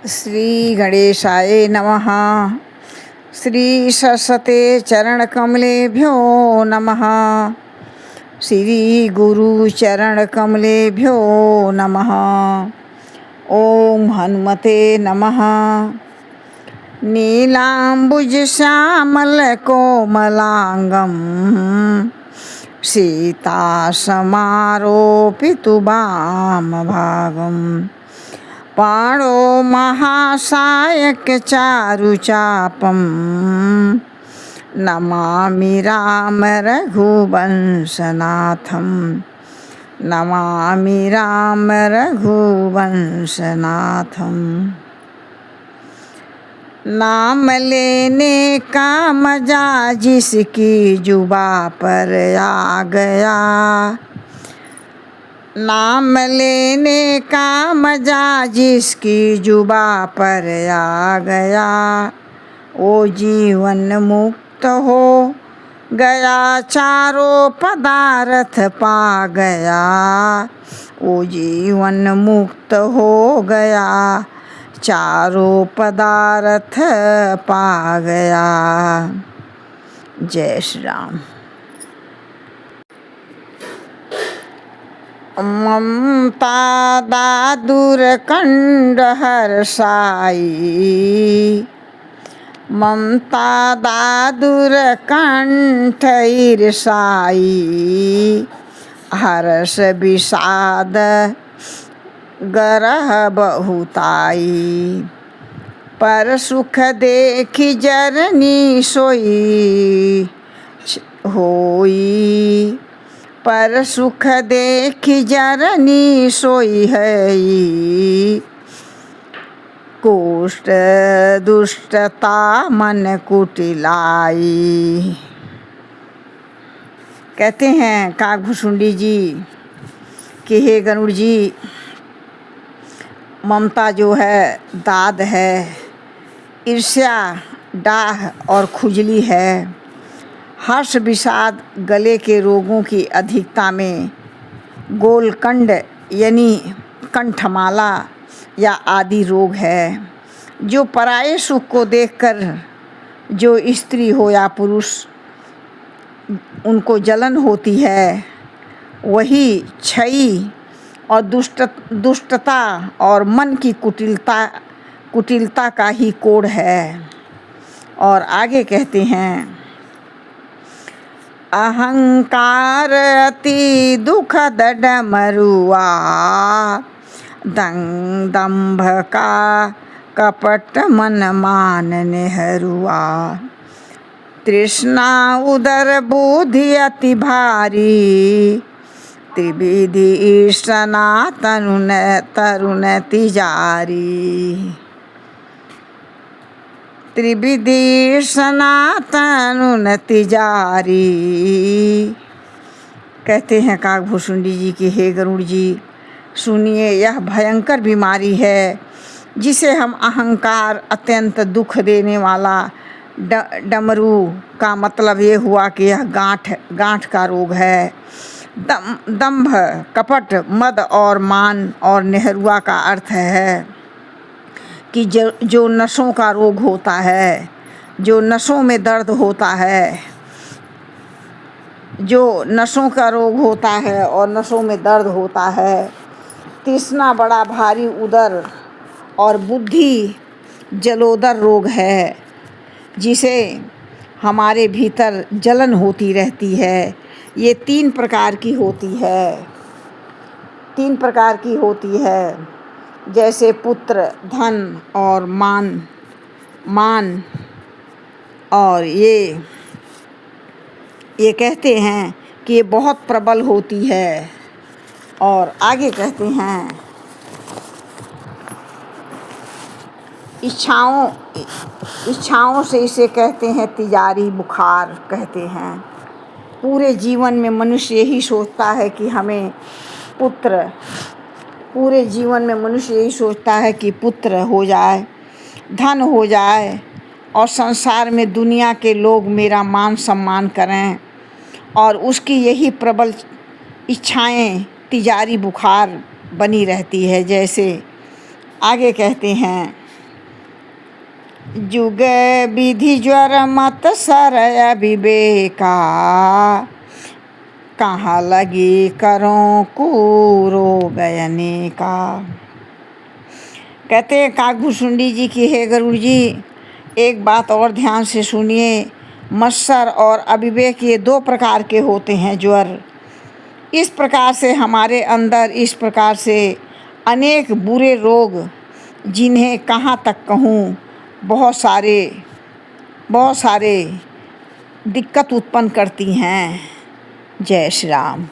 श्री गणेशाय नमः। श्री सरस्वते चरणकमलेभ्यो नमः। श्री गुरु चरणकमलेभ्यो नमः। ओम हनुमते नमः। नीलाम्बुज श्यामल कोमलांगं सीता समारोपितु वामभागं पाणो महासायक चारुचापं नमामि राम रघुवंशनाथं। नमामि राम रघुवंशनाथं। नाम लेने का मजा जिसकी जुबा पर आ गया, नाम लेने का मजा जिसकी जुबा पर आ गया, वो जीवन मुक्त हो गया, चारों पदार्थ पा गया। वो जीवन मुक्त हो गया, चारों पदार्थ पा गया। जय श्री राम। ममता दादुर कंड हर्षाई, ममता दादुर कंठ ईर्षाई, हर्ष विषाद गरह बहुताई, पर सुख देखी जरनी सोई होई, पर सुख देखी जरनी सोई है। कुष्ठ दुष्टता मन कुटिलाई। कहते हैं काकभुसुंडी जी कि हे गरुड़ जी, ममता जो है दाद है, ईर्ष्या डाह और खुजली है, हर्ष विषाद गले के रोगों की अधिकता में, गोलकंड यानी कंठमाला या आदि रोग है। जो पराये सुख को देखकर जो स्त्री हो या पुरुष उनको जलन होती है, वही क्षयी और दुष्टता और मन की कुटिलता का ही कोड है। और आगे कहते हैं, अहंकार अति दुखद डमरुआ, दंभ का कपट मन मान नेहरुआ, तृष्णा उदर बुद्धि अति भारी, त्रिविधि ईर्षना तरुण तिजारी, त्रिविधि ईर्षना तरुण तिजारी। कहते हैं काकभुसुंडी जी कि हे गरुड़ जी, सुनिए, यह भयंकर बीमारी है जिसे हम अहंकार, अत्यंत दुख देने वाला डमरू का मतलब ये हुआ कि यह गांठ का रोग है। दंभ, कपट, मद और मान और नेहरुआ का अर्थ है कि जो नसों का रोग होता है, जो नसों में दर्द होता है, जो नसों का रोग होता है और नसों में दर्द होता है, तृष्णा बड़ा भारी उदर और बुद्धि जलोदर रोग है, जिसे हमारे भीतर जलन होती रहती है। ये 3 प्रकार की होती है, 3 प्रकार की होती है, जैसे पुत्र, धन और मान। और ये कहते हैं कि ये बहुत प्रबल होती है। और आगे कहते हैं, इच्छाओं से इसे कहते हैं तिजारी बुखार कहते हैं। पूरे जीवन में मनुष्य यही सोचता है कि हमें पुत्र, पूरे जीवन में मनुष्य यही सोचता है कि पुत्र हो जाए, धन हो जाए और संसार में दुनिया के लोग मेरा मान सम्मान करें, और उसकी यही प्रबल इच्छाएं तिजारी बुखार बनी रहती है। जैसे आगे कहते हैं, जुग विधि ज्वर मत सर अविवेका, कहाँ लगी करों कूरो बयने का। कहते हैं काकभुसुंडी जी की, हे गरुड़ जी एक बात और ध्यान से सुनिए, मत्सर और अविवेक ये दो प्रकार के होते हैं ज्वर। इस प्रकार से हमारे अंदर इस प्रकार से अनेक बुरे रोग, जिन्हें कहाँ तक कहूँ, बहुत सारे दिक्कत उत्पन्न करती हैं। जय श्री राम।